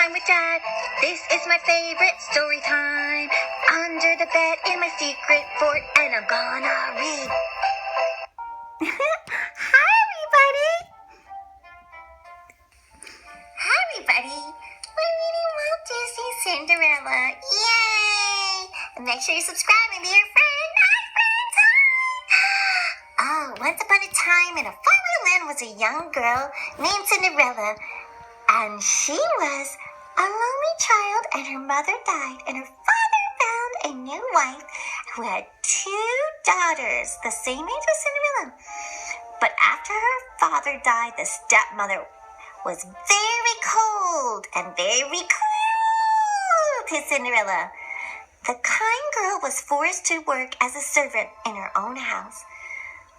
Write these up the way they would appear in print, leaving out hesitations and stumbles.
time with Dad. This is my favorite story time. Under the bed in my secret fort, and I'm gonna read. Hi, everybody. Hi, everybody. We're reading Walt Disney's Cinderella. Yay! And make sure you subscribe and be your friend. Hi, friends. Hi. Oh, once upon a time in a faraway land was a young girl named Cinderella. And she was a lonely child, and her mother died, and her father found a new wife who had 2 daughters, the same age as Cinderella. But after her father died, the stepmother was very cold and very cruel to Cinderella. The kind girl was forced to work as a servant in her own house.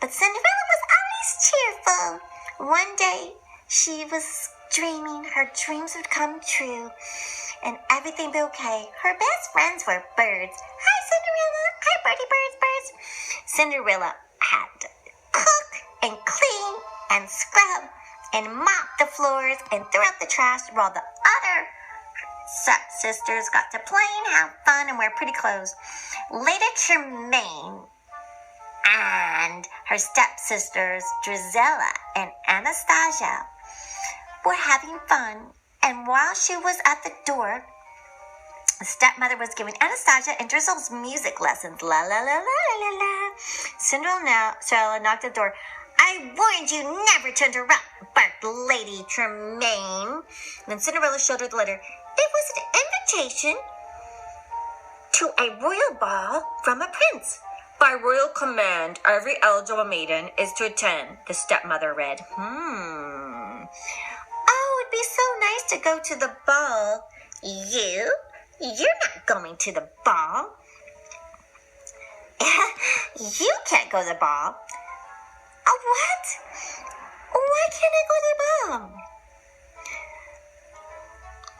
But Cinderella was always cheerful. One day, she was dreaming her dreams would come true and everything be okay. Her best friends were birds. Hi, Cinderella. Hi, birdie, birds. Cinderella had to cook and clean and scrub and mop the floors and throw out the trash while the other stepsisters got to play and have fun and wear pretty clothes. Lady Tremaine and her stepsisters, Drizella and Anastasia, were having fun, and while she was at the door, the stepmother was giving Anastasia and Drizzle's music lessons. La la la la la la. Cinderella knocked at the door. I warned you never to interrupt, barked Lady Tremaine. Then Cinderella showed her the letter. It was an invitation to a royal ball from a prince. By royal command, every eligible maiden is to attend, the stepmother read. Oh, it'd be so nice to go to the ball. You're not going to the ball. You can't go to the ball. What? Why can't I go to the ball?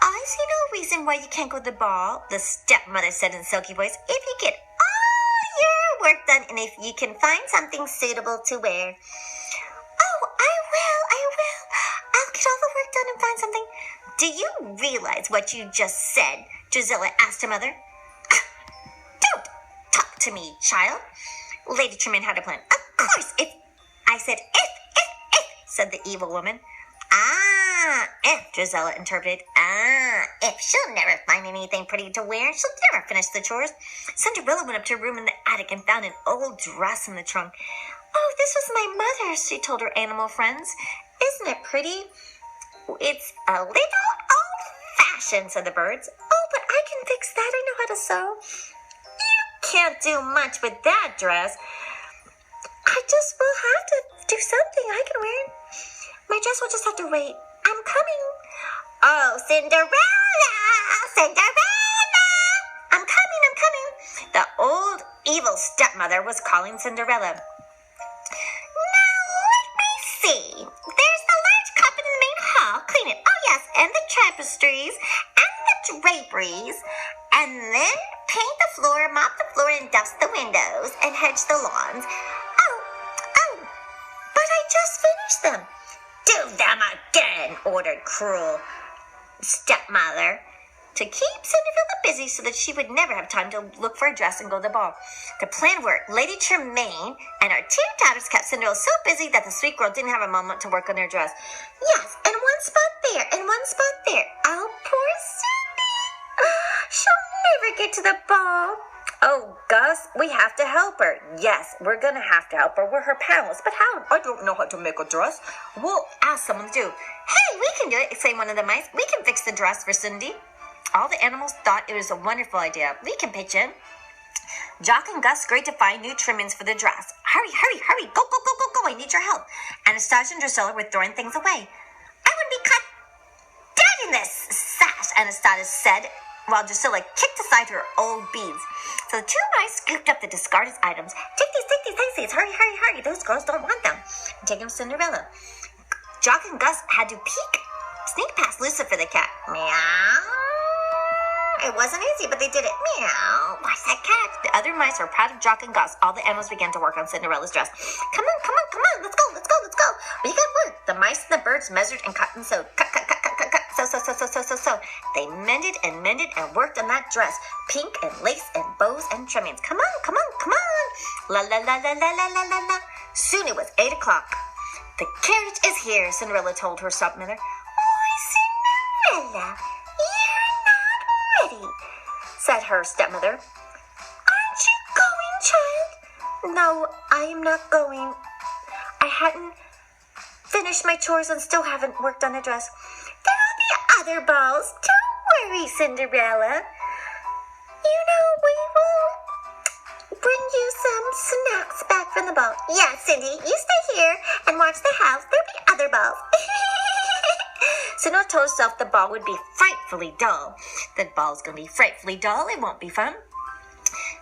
I see no reason why you can't go to the ball, the stepmother said in a silky voice. If you get all your work done and if you can find something suitable to wear. Oh, I will. I'll get all the work done and find something. Do you realize what you just said? Drizella asked her mother. Don't talk to me, child. Lady Tremaine had a plan. Of course, if, said the evil woman. If, Drizella interpreted. If she'll never find anything pretty to wear, she'll never finish the chores. Cinderella went up to her room in the attic and found an old dress in the trunk. Oh, this was my mother's, she told her animal friends. Isn't it pretty? It's a little old-fashioned, said the birds. Oh, but I can fix that. I know how to sew. You can't do much with that dress. I just will have to do something. I can wear it. My dress will just have to wait. I'm coming. Oh, Cinderella! I'm coming. The old evil stepmother was calling Cinderella. Now, let me see. There's the large carpet in the main hall. Clean it. Oh, yes. And the tapestries and the draperies. And then paint the floor, mop the floor, and dust the windows and hedge the lawns. Oh, but I just finished them. Do them again, ordered cruel stepmother, to keep Cinderella busy so that she would never have time to look for a dress and go to the ball. The plan worked. Lady Tremaine and her 2 daughters kept Cinderella so busy that the sweet girl didn't have a moment to work on her dress. Yes, and one spot there, and one spot there. Oh, poor Cindy. She'll never get to the ball. Oh, Gus, we have to help her. Yes, we're going to have to help her. We're her pals. But how? I don't know how to make a dress. We'll ask someone to do. Hey, we can do it, exclaimed one of the mice. We can fix the dress for Cindy. All the animals thought it was a wonderful idea. We can pitch in. Jock and Gus scurried to find new trimmings for the dress. Hurry. Go. I need your help. Anastasia and Drusilla were throwing things away. I would be cut dead in this sash, Anastasia said, while Drusilla kicked aside her old beads. So the 2 mice scooped up the discarded items. Take these. Hurry. Those girls don't want them. And take them to Cinderella. Jock and Gus had to sneak past Lucifer the cat. Meow. It wasn't easy, but they did it. Meow. Watch that cat. The other mice were proud of Jock and Gus. All the animals began to work on Cinderella's dress. Come on. Let's go. We got work. The mice and the birds measured and cut and sewed. Cut. So. They mended and worked on that dress. Pink and lace and bows and trimmings. Come on. La la la la la la la la la. Soon it was 8 o'clock. The carriage is here, Cinderella told her stepmother. Why, Cinderella, you're not ready, said her stepmother. Aren't you going, child? No, I am not going. I hadn't finished my chores and still haven't worked on the dress. There'll be other balls. Don't worry, Cinderella. You know, we will bring you some snacks back from the ball. Yeah, Cindy, you stay here and watch the house. There'll be other balls. Cinderella told herself the ball would be frightfully dull. The ball's going to be frightfully dull. It won't be fun.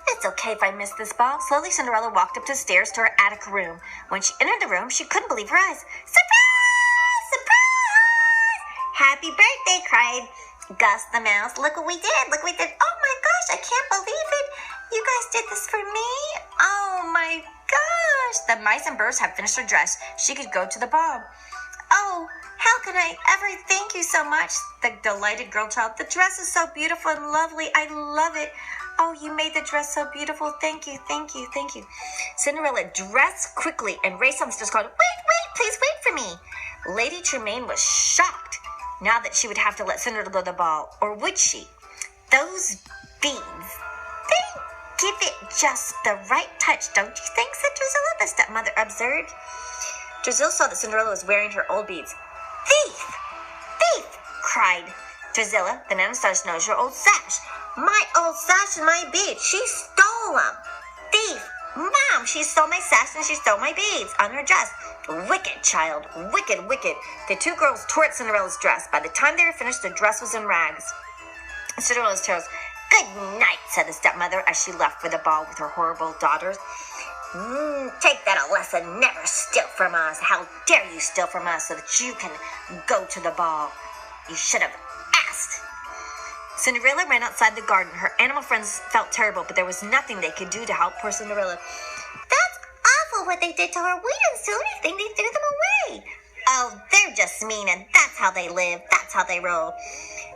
It's okay if I miss this ball. Slowly, Cinderella walked up the stairs to her attic room. When she entered the room, she couldn't believe her eyes. Surprise! Surprise! Happy birthday, cried Gus the mouse. Look what we did. Oh my gosh, I can't believe it. You guys did this for me? Oh my gosh. The mice and birds had finished her dress. She could go to the ball. Oh, how can I ever thank you so much? The delighted girl child. The dress is so beautiful and lovely. I love it. Oh, you made the dress so beautiful. Thank you. Cinderella dressed quickly and raced on the stairs, called, Wait, please wait for me. Lady Tremaine was shocked now that she would have to let Cinderella go to the ball. Or would she? Those beads, they give it just the right touch, don't you think, said Drusilla, the stepmother observed. Drusilla saw that Cinderella was wearing her old beads. Thief, cried Drusilla. Then Anastasia knows your old sash. My old sash and my beads. She stole them. Thief. Mom, she stole my sash and she stole my beads on her dress. Wicked, child. Wicked. The two girls tore at Cinderella's dress. By the time they were finished, the dress was in rags. Cinderella's tails. Good night, said the stepmother as she left for the ball with her horrible daughters. Take that a lesson. Never steal from us. How dare you steal from us so that you can go to the ball? You should have asked. Cinderella ran outside the garden. Her animal friends felt terrible, but there was nothing they could do to help poor Cinderella. That's awful what they did to her. We didn't do anything. They threw them away. Oh, they're just mean, and that's how they live. That's how they roll.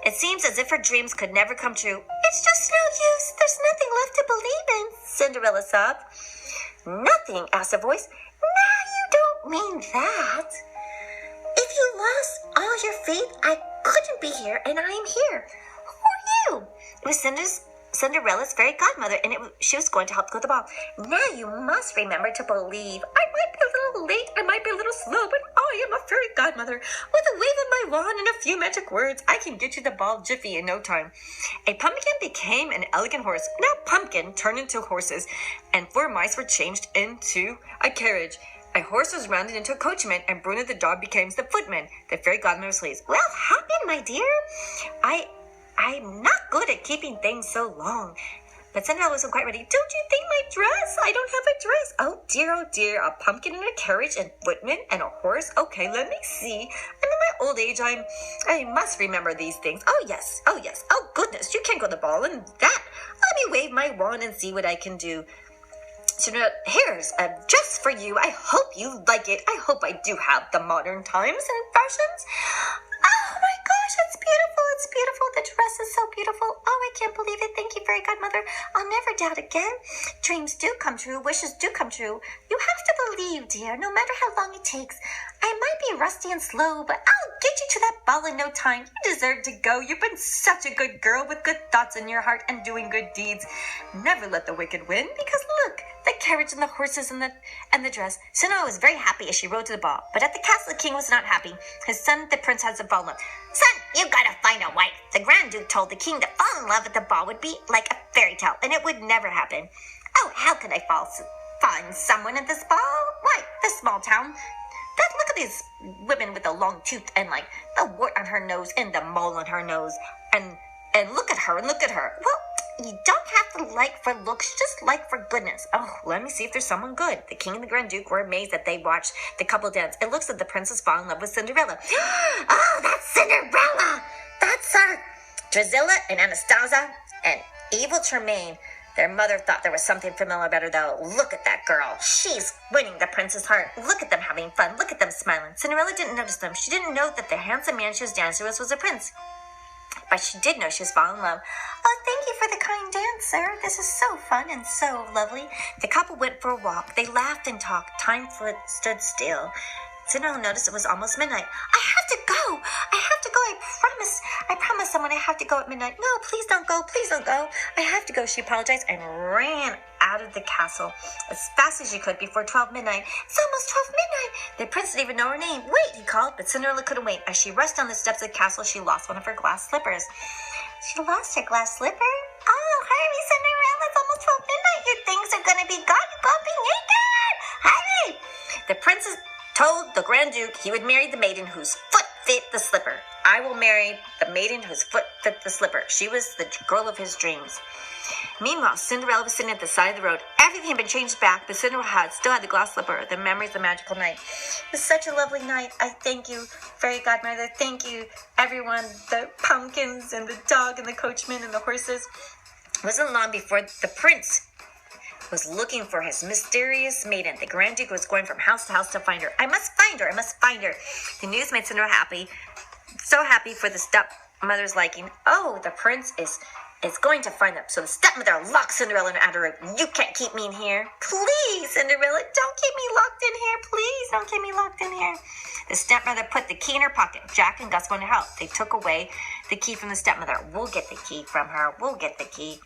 It seems as if her dreams could never come true. It's just no use. There's nothing left to believe in, Cinderella sobbed. Nothing, asked a voice. Now you don't mean that. If you lost all your faith, I couldn't be here, and I am here. Who are you? It was Cinderella's fairy godmother, and she was going to help go to the ball. Now you must remember to believe. I might be a little late, I might be a little slow, but I am a fairy godmother. With a wave of my wand and a few magic words, I can get you the ball jiffy in no time. A pumpkin became an elegant horse. Now pumpkin turned into horses, and 4 mice were changed into a carriage. A horse was rounded into a coachman, and Bruno the dog became the footman. The fairy godmother was pleased. Well, happened, my dear. I'm not good at keeping things so long. But Cinderella wasn't quite ready. Don't you think my dress? I don't have a dress. Oh dear. A pumpkin and a carriage and footman and a horse. Okay, let me see. And in my old age, I must remember these things. Oh, yes. Oh, goodness, you can't go to the ball in that. Let me wave my wand and see what I can do. Cinderella, here's a dress for you. I hope you like it. I hope I do have the modern times and fashions. Oh my gosh, it's beautiful. The dress is so beautiful. Oh, I can't believe it. Thank you, fairy godmother. I'll never doubt again. Dreams do come true. Wishes do come true. You have to believe, dear, no matter how long it takes. I might be rusty and slow, but I'll get you to that ball in no time. You deserve to go. You've been such a good girl with good thoughts in your heart and doing good deeds. Never let the wicked win, because look, the carriage and the horses and the dress. Cinderella was very happy as she rode to the ball, but at the castle the king was not happy. His son, the prince, had to follow him. Son, you gotta find a wife. The Grand Duke told the king that fall in love at the ball would be like a fairy tale, and it would never happen. Oh, how could I find someone at this ball? Why, this small town. Look at these women with the long tooth and like the wart on her nose and the mole on her nose, and look at her. Well, you don't have to like for looks, just like for goodness. Oh, let me see if there's someone good. The king and the Grand Duke were amazed that they watched the couple dance. It looks like the princess fall in love with Cinderella. Oh, that's Cinderella! That's her! Drusilla and Anastasia and evil Tremaine. Their mother thought there was something familiar about her, though. Look at that girl. She's winning the prince's heart. Look at them having fun. Look at them smiling. Cinderella didn't notice them. She didn't know that the handsome man she was dancing with was a prince. But she did know she was falling in love. Oh, thank you for the kind dance, sir. This is so fun and so lovely. The couple went for a walk. They laughed and talked. Time stood still. Cinderella noticed it was almost midnight. I have to go. I have to go. I promise someone I have to go at midnight. No, please don't go. Please don't go. I have to go, she apologized and ran out of the castle as fast as she could before 12 midnight. It's almost 12 midnight. The prince didn't even know her name. Wait, he called, but Cinderella couldn't wait. As she rushed down the steps of the castle, she lost one of her glass slippers. She lost her glass slipper? Oh, hurry, Cinderella. It's almost 12 midnight. Your things are going to be gone. You're going to be naked. Hurry. The princess told the Grand Duke he would marry the maiden whose foot fit the slipper. I will marry the maiden whose foot fit the slipper. She was the girl of his dreams. Meanwhile, Cinderella was sitting at the side of the road. Everything had been changed back, but Cinderella still had the glass slipper, the memories of the magical night. It was such a lovely night. I thank you, fairy godmother. Thank you, everyone, the pumpkins and the dog and the coachman and the horses. It wasn't long before the prince was looking for his mysterious maiden. The Grand Duke was going from house to house to find her. I must find her. I must find her. The news made Cinderella happy. So happy for the stepmother's liking. Oh, the prince is going to find them. So the stepmother locked Cinderella in an outer room. You can't keep me in here. Please, Cinderella, don't keep me locked in here. Please don't keep me locked in here. The stepmother put the key in her pocket. Jack and Gus wanted to help. They took away the key from the stepmother. We'll get the key from her. We'll get the key.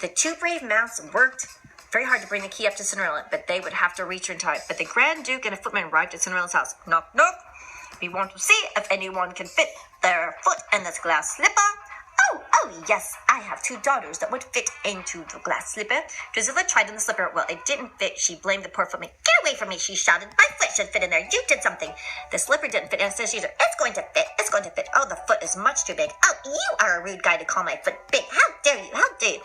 The two brave mouths worked very hard to bring the key up to Cinderella, but they would have to reach her in time. But the Grand Duke and a footman arrived at Cinderella's house. Knock, knock. We want to see if anyone can fit their foot in this glass slipper. Oh, yes, I have two daughters that would fit into the glass slipper. Drusilla tried on the slipper. Well, it didn't fit. She blamed the poor footman. Get away from me, she shouted. My foot should fit in there. You did something. The slipper didn't fit, and so she said, it's going to fit. It's going to fit. Oh, the foot is much too big. Oh, you are a rude guy to call my foot big. How dare you? How dare you?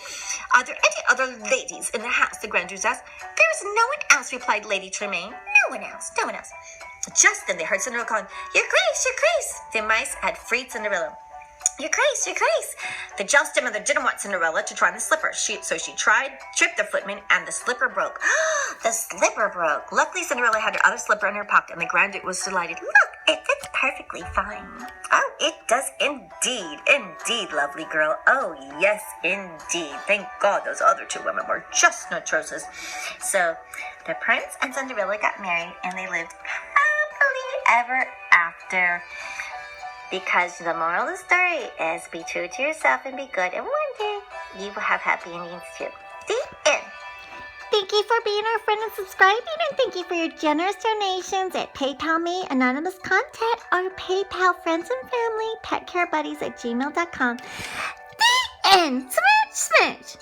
Are there any other ladies in the house? The Grand Duke asked. There is no one else, replied Lady Tremaine. No one else. No one else. Just then they heard Cinderella calling, Your Grace, Your Grace. The mice had freed Cinderella. Your Grace, Your Grace. The jealous stepmother didn't want Cinderella to try on the slipper. So she tripped the footman, and the slipper broke. The slipper broke. Luckily, Cinderella had her other slipper in her pocket, and the Grand Duke was delighted. Look, it fits perfectly fine. Oh, it does indeed. Indeed, lovely girl. Oh, yes, indeed. Thank God those other two women were just atrocious. So the prince and Cinderella got married, and they lived happily ever after. Because the moral of the story is be true to yourself and be good, and one day you will have happy endings too. The end. Thank you for being our friend and subscribing, and thank you for your generous donations at PayPal Me, Anonymous Content, or PayPal Friends and Family, PetCareBuddies@gmail.com. The end. Smash, smash.